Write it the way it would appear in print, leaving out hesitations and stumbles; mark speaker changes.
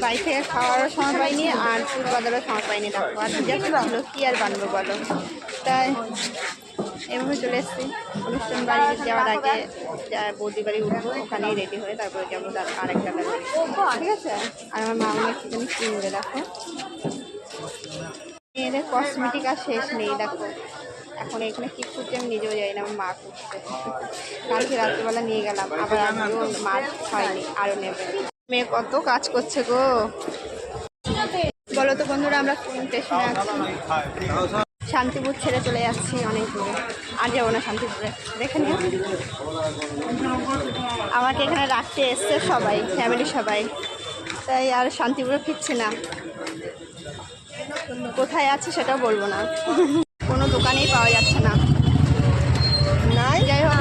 Speaker 1: বাড়ি থেকে খাওয়ারও সময় পাইনি আর চুল বাঁধারও সময় পাইনি। দেখো আর যা ছিল কি আর বানবো বলো। তাই এভাবে চলে এসেছি। অনুষ্ঠান বাড়ি যাওয়ার আগে বৌদি বাড়ি উঠবো, ওখানেই রেডি হয়ে তারপরে যাবো আরেকটা বাড়ি, ঠিক আছে। আর আমার মা অনেক কিছু কিনবে। দেখো মেয়েদের কসমেটিক আর শেষ নেই। দেখো এখন এখানে কি খুঁজছে আমি নিজেও যাই না, আমার মা খুঁজছে। কালকে রাত্রিবেলা নিয়ে গেলাম, আবার আজকেও মা হয়নি, আরও নেবে। মেয়ে কত কাজ করছে গো। বলো তো বন্ধুরা, আমরা কোন স্টেশনে আছি? শান্তিপুর ছেড়ে চলে যাচ্ছি অনেক দূরে, আর যাবো না শান্তিপুরে। দেখে নিও আমাকে এখানে রাখতে এসছে সবাই, ফ্যামিলি সবাই, তাই আর শান্তিপুরে ফিরছি না। কোথায় আছে সেটাও বলবো না। কোনো দোকানেই পাওয়া যাচ্ছে না। যাই হোক